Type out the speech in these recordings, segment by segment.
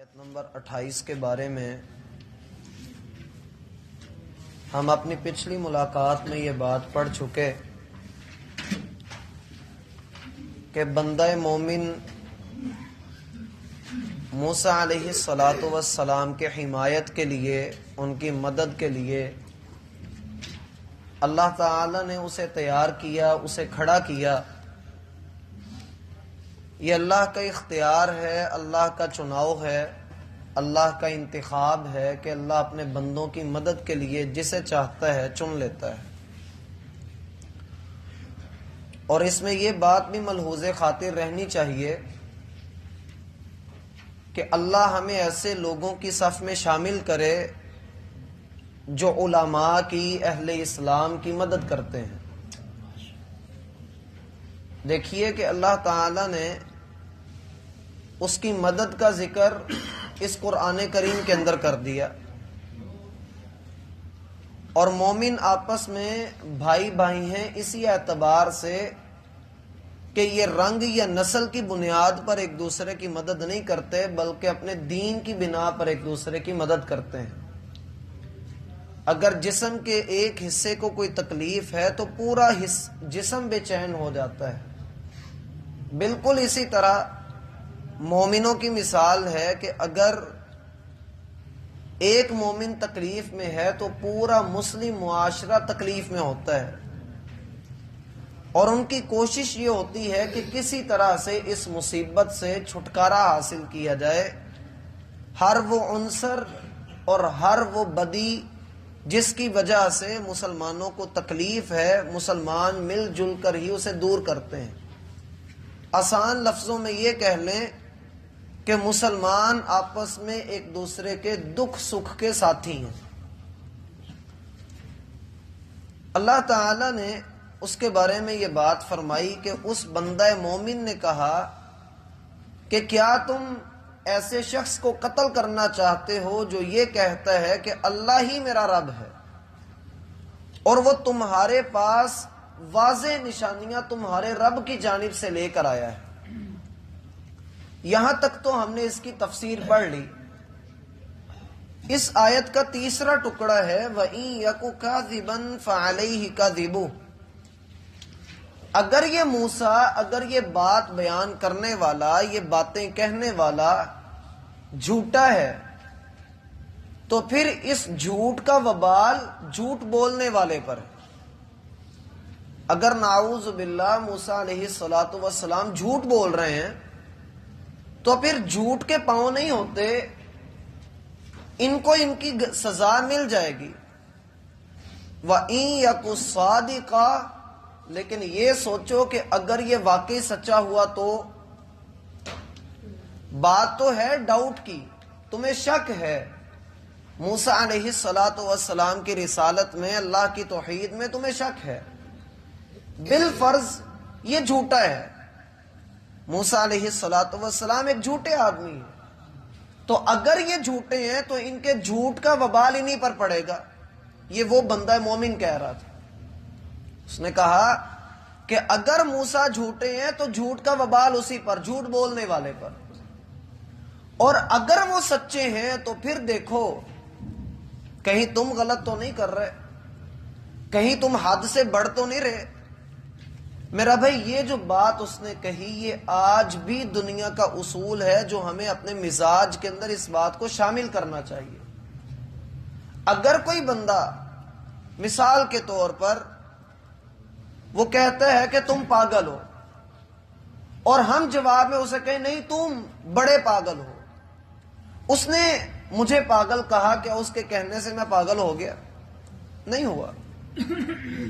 آیت نمبر 28 کے بارے میں ہم اپنی پچھلی ملاقات میں یہ بات پڑھ چکے کہ بندہ مومن موسیٰ علیہ السلام کے حمایت کے لیے، ان کی مدد کے لیے اللہ تعالی نے اسے تیار کیا، اسے کھڑا کیا۔ یہ اللہ کا اختیار ہے، اللہ کا چناؤ ہے، اللہ کا انتخاب ہے کہ اللہ اپنے بندوں کی مدد کے لیے جسے چاہتا ہے چن لیتا ہے۔ اور اس میں یہ بات بھی ملحوظ خاطر رہنی چاہیے کہ اللہ ہمیں ایسے لوگوں کی صف میں شامل کرے جو علماء کی، اہل اسلام کی مدد کرتے ہیں۔ دیکھیے کہ اللہ تعالی نے اس کی مدد کا ذکر اس قرآن کریم کے اندر کر دیا، اور مومن آپس میں بھائی بھائی ہیں اسی اعتبار سے کہ یہ رنگ یا نسل کی بنیاد پر ایک دوسرے کی مدد نہیں کرتے، بلکہ اپنے دین کی بنا پر ایک دوسرے کی مدد کرتے ہیں۔ اگر جسم کے ایک حصے کو کوئی تکلیف ہے تو پورا جسم بے چین ہو جاتا ہے۔ بالکل اسی طرح مومنوں کی مثال ہے کہ اگر ایک مومن تکلیف میں ہے تو پورا مسلم معاشرہ تکلیف میں ہوتا ہے، اور ان کی کوشش یہ ہوتی ہے کہ کسی طرح سے اس مصیبت سے چھٹکارا حاصل کیا جائے۔ ہر وہ عنصر اور ہر وہ بدی جس کی وجہ سے مسلمانوں کو تکلیف ہے، مسلمان مل جل کر ہی اسے دور کرتے ہیں۔ آسان لفظوں میں یہ کہہ لیں کہ مسلمان آپس میں ایک دوسرے کے دکھ سکھ کے ساتھی ہیں۔ اللہ تعالی نے اس کے بارے میں یہ بات فرمائی کہ اس بندہ مومن نے کہا کہ کیا تم ایسے شخص کو قتل کرنا چاہتے ہو جو یہ کہتا ہے کہ اللہ ہی میرا رب ہے، اور وہ تمہارے پاس واضح نشانیاں تمہارے رب کی جانب سے لے کر آیا ہے۔ یہاں تک تو ہم نے اس کی تفسیر پڑھ لی۔ اس آیت کا تیسرا ٹکڑا ہے وَإِن يَكُ كَاذِبًا فَعَلَيْهِ كَذِبُهُ۔ اگر یہ موسیٰ، اگر یہ بات بیان کرنے والا، یہ باتیں کہنے والا جھوٹا ہے تو پھر اس جھوٹ کا وبال جھوٹ بولنے والے پر ہے۔ اگر نعوذ باللہ موسیٰ علیہ السلام جھوٹ بول رہے ہیں تو پھر جھوٹ کے پاؤں نہیں ہوتے، ان کو ان کی سزا مل جائے گی۔ وَإِن يَكُ صَادِقًا، لیکن یہ سوچو کہ اگر یہ واقعی سچا ہوا تو بات تو ہے ڈاؤٹ کی، تمہیں شک ہے موسیٰ علیہ السلام کی رسالت میں، اللہ کی توحید میں تمہیں شک ہے، بالفرض یہ جھوٹا ہے، موسیٰ علیہ السلام ایک جھوٹے آدمی ہیں، تو اگر یہ جھوٹے ہیں تو ان کے جھوٹ کا وبال انہی پر پڑے گا۔ یہ وہ بندہ مومن کہہ رہا تھا، اس نے کہا کہ اگر موسیٰ جھوٹے ہیں تو جھوٹ کا وبال اسی پر، جھوٹ بولنے والے پر، اور اگر وہ سچے ہیں تو پھر دیکھو کہیں تم غلط تو نہیں کر رہے، کہیں تم حد سے بڑھ تو نہیں رہے۔ میرا بھائی یہ جو بات اس نے کہی، یہ آج بھی دنیا کا اصول ہے جو ہمیں اپنے مزاج کے اندر اس بات کو شامل کرنا چاہیے۔ اگر کوئی بندہ مثال کے طور پر وہ کہتا ہے کہ تم پاگل ہو، اور ہم جواب میں اسے کہیں نہیں تم بڑے پاگل ہو، اس نے مجھے پاگل کہا، کیا اس کے کہنے سے میں پاگل ہو گیا؟ نہیں ہوا۔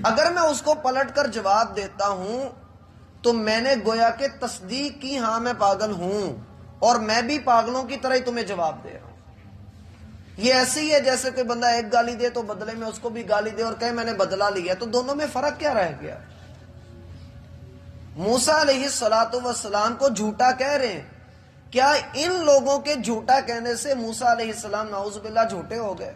اگر میں اس کو پلٹ کر جواب دیتا ہوں تو میں نے گویا کہ تصدیق کی، ہاں میں پاگل ہوں، اور میں بھی پاگلوں کی طرح ہی تمہیں جواب دے رہا ہوں۔ یہ ایسے ہی ہے جیسے کوئی بندہ ایک گالی دے تو بدلے میں اس کو بھی گالی دے اور کہے میں نے بدلہ لیا، تو دونوں میں فرق کیا رہ گیا؟ موسیٰ علیہ السلام کو جھوٹا کہہ رہے ہیں، کیا ان لوگوں کے جھوٹا کہنے سے موسیٰ علیہ السلام نعوذ باللہ جھوٹے ہو گئے؟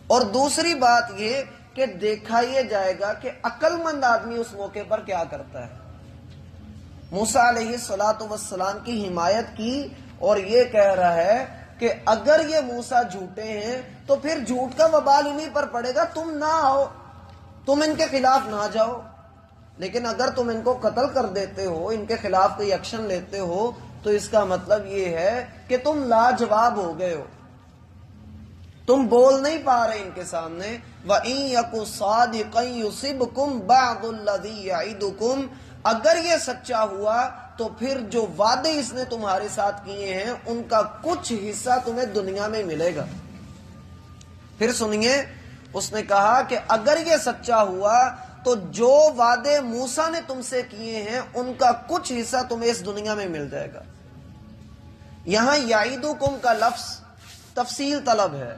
اور دوسری بات یہ کہ دیکھا یہ جائے گا کہ عقل مند آدمی اس موقع پر کیا کرتا ہے۔ موسیٰ علیہ السلام کی حمایت کی اور یہ کہہ رہا ہے کہ اگر یہ موسیٰ جھوٹے ہیں تو پھر جھوٹ کا وبال انہی پر پڑے گا، تم نہ آؤ، تم ان کے خلاف نہ جاؤ۔ لیکن اگر تم ان کو قتل کر دیتے ہو، ان کے خلاف کوئی ایکشن لیتے ہو، تو اس کا مطلب یہ ہے کہ تم لاجواب ہو گئے ہو، تم بول نہیں پا رہے ان کے سامنے۔ وَإِن يَكُ صَادِقًا يُصِبْكُمْ بَعْضُ الَّذِي يَعِدُكُمْ، اگر یہ سچا ہوا تو پھر جو وعدے اس نے تمہارے ساتھ کیے ہیں ان کا کچھ حصہ تمہیں دنیا میں ملے گا۔ پھر سنیے، اس نے کہا کہ اگر یہ سچا ہوا تو جو وعدے موسیٰ نے تم سے کیے ہیں ان کا کچھ حصہ تمہیں اس دنیا میں مل جائے گا۔ یہاں یعیدکم کا لفظ تفصیل طلب ہے۔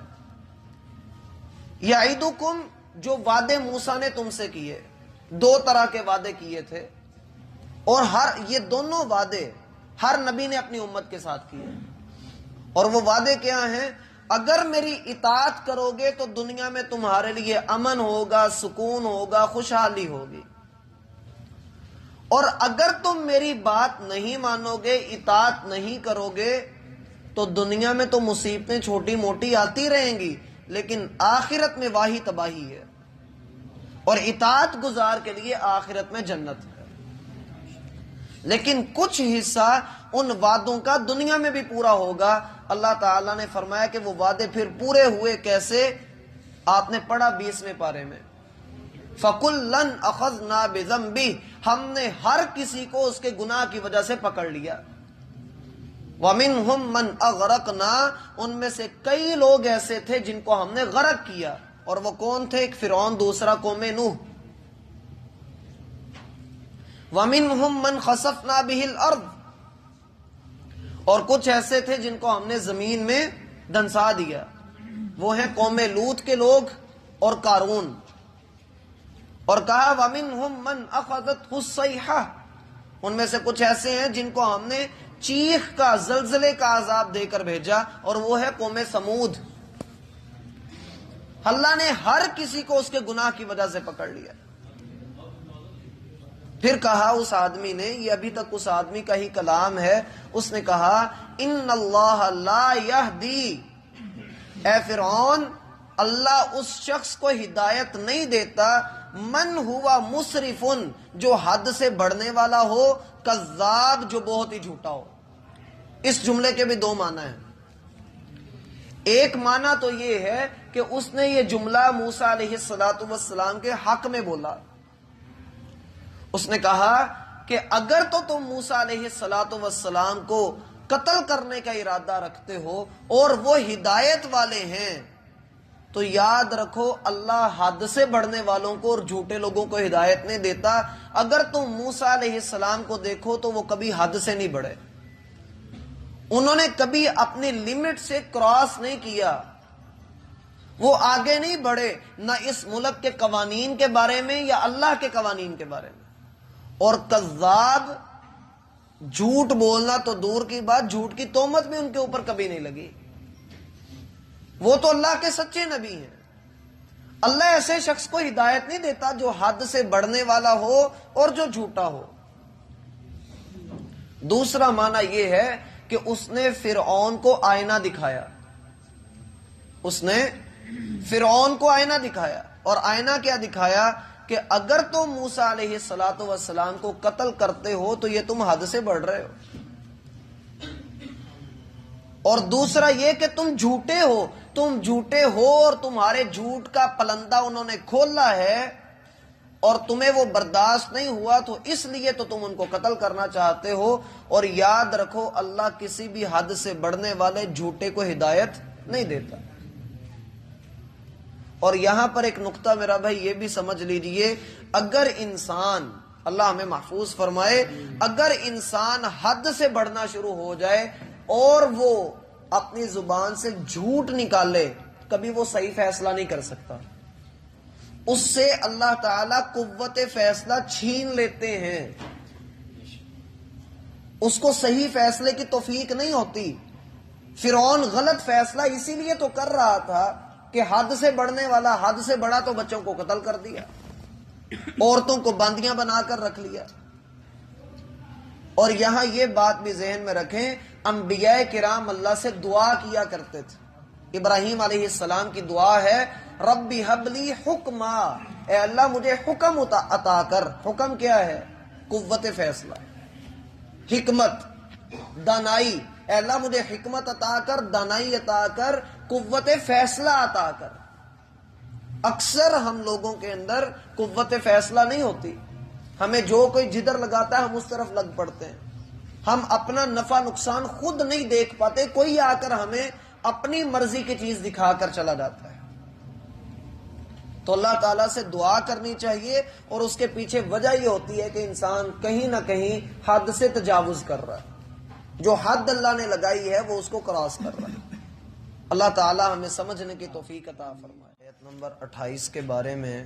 یعیدکم، جو وعدے موسیٰ نے تم سے کیے، دو طرح کے وعدے کیے تھے، اور یہ دونوں وعدے ہر نبی نے اپنی امت کے ساتھ کیے، اور وہ وعدے کیا ہیں؟ اگر میری اطاعت کرو گے تو دنیا میں تمہارے لیے امن ہوگا، سکون ہوگا، خوشحالی ہوگی، اور اگر تم میری بات نہیں مانو گے، اطاعت نہیں کرو گے، تو دنیا میں تو مصیبتیں چھوٹی موٹی آتی رہیں گی، لیکن آخرت میں واہی تباہی ہے، اور اطاعت گزار کے لیے آخرت میں جنت ہے۔ لیکن کچھ حصہ ان وعدوں کا دنیا میں بھی پورا ہوگا۔ اللہ تعالیٰ نے فرمایا کہ وہ وعدے پھر پورے ہوئے کیسے؟ آپ نے پڑھا 20ویں پارے میں، فَكُلًّا أَخَذْنَا بِذَنبِهِ، ہم نے ہر کسی کو اس کے گناہ کی وجہ سے پکڑ لیا۔ وَمِنْهُمْ مَنْ أَغْرَقْنَا، ان میں سے کئی لوگ ایسے تھے جن کو ہم نے غرق کیا، اور وہ کون تھے؟ ایک فرعون، دوسرا قوم نوح۔ وَمِنْهُمْ مَنْ خَسَفْنَا بِهِ الْأَرْضِ، اور کچھ ایسے تھے جن کو ہم نے زمین میں دھنسا دیا، وہ ہیں قوم لوط کے لوگ اور قارون۔ اور کہا وَمِنْهُمْ مَنْ أَخَذَتْهُ الصَّيْحَةُ، ان میں سے کچھ ایسے ہیں جن کو ہم نے چیخ کا، زلزلے کا عذاب دے کر بھیجا، اور وہ ہے قوم سمود۔ اللہ نے ہر کسی کو اس کے گناہ کی وجہ سے پکڑ لیا۔ پھر کہا اس آدمی نے، یہ ابھی تک اس آدمی کا ہی کلام ہے، اس نے کہا ان اللہ لا یہدی، اے فرعون، اللہ اس شخص کو ہدایت نہیں دیتا، من ہوا مسرفن، جو حد سے بڑھنے والا ہو، کذاب، جو بہت ہی جھوٹا ہو۔ اس جملے کے بھی دو معنی ہیں۔ ایک معنی تو یہ ہے کہ اس نے یہ جملہ موسیٰ علیہ السلام کے حق میں بولا۔ اس نے کہا کہ اگر تو تم موسیٰ علیہ السلام کو قتل کرنے کا ارادہ رکھتے ہو اور وہ ہدایت والے ہیں، تو یاد رکھو اللہ حد سے بڑھنے والوں کو اور جھوٹے لوگوں کو ہدایت نہیں دیتا۔ اگر تم موسیٰ علیہ السلام کو دیکھو تو وہ کبھی حد سے نہیں بڑھے، انہوں نے کبھی اپنی لمٹ سے کراس نہیں کیا، وہ آگے نہیں بڑھے، نہ اس ملک کے قوانین کے بارے میں یا اللہ کے قوانین کے بارے میں۔ اور کذاب، جھوٹ بولنا تو دور کی بات، جھوٹ کی تہمت بھی ان کے اوپر کبھی نہیں لگی۔ وہ تو اللہ کے سچے نبی ہیں۔ اللہ ایسے شخص کو ہدایت نہیں دیتا جو حد سے بڑھنے والا ہو اور جو جھوٹا ہو۔ دوسرا معنی یہ ہے کہ اس نے فرعون کو آئینہ دکھایا، اس نے فرعون کو آئینہ دکھایا، اور آئینہ کیا دکھایا؟ کہ اگر تم موسیٰ علیہ السلام کو قتل کرتے ہو تو یہ تم حد سے بڑھ رہے ہو، اور دوسرا یہ کہ تم جھوٹے ہو اور تمہارے جھوٹ کا پلندہ انہوں نے کھولا ہے اور تمہیں وہ برداشت نہیں ہوا، تو اس لیے تو تم ان کو قتل کرنا چاہتے ہو۔ اور یاد رکھو اللہ کسی بھی حد سے بڑھنے والے جھوٹے کو ہدایت نہیں دیتا۔ اور یہاں پر ایک نقطہ میرا بھائی یہ بھی سمجھ لیجئے، اگر انسان، اللہ ہمیں محفوظ فرمائے، اگر انسان حد سے بڑھنا شروع ہو جائے اور وہ اپنی زبان سے جھوٹ نکالے، کبھی وہ صحیح فیصلہ نہیں کر سکتا، اس سے اللہ تعالیٰ قوت فیصلہ چھین لیتے ہیں، اس کو صحیح فیصلے کی توفیق نہیں ہوتی۔ فرعون غلط فیصلہ اسی لیے تو کر رہا تھا کہ حد سے بڑھنے والا حد سے بڑھا تو بچوں کو قتل کر دیا، عورتوں کو باندیاں بنا کر رکھ لیا۔ اور یہاں یہ بات بھی ذہن میں رکھیں، انبیاء کرام اللہ سے دعا کیا کرتے تھے۔ ابراہیم علیہ السلام کی دعا ہے ربی حبلی حکما، اے اللہ مجھے حکم عطا کر۔ حکم کیا ہے؟ قوت فیصلہ، حکمت، دانائی۔ اے اللہ مجھے حکمت عطا کر، دانائی عطا کر، قوت فیصلہ عطا کر۔ اکثر ہم لوگوں کے اندر قوت فیصلہ نہیں ہوتی، ہمیں جو کوئی جدھر لگاتا ہے ہم اس طرف لگ پڑتے ہیں، ہم اپنا نفع نقصان خود نہیں دیکھ پاتے، کوئی آ کر ہمیں اپنی مرضی کی چیز دکھا کر چلا جاتا ہے۔ تو اللہ تعالیٰ سے دعا کرنی چاہیے، اور اس کے پیچھے وجہ یہ ہوتی ہے کہ انسان کہیں نہ کہیں حد سے تجاوز کر رہا ہے، جو حد اللہ نے لگائی ہے وہ اس کو کراس کر رہا ہے۔ اللہ تعالیٰ ہمیں سمجھنے کی توفیق عطا فرمائے۔ آیت نمبر 28 کے بارے میں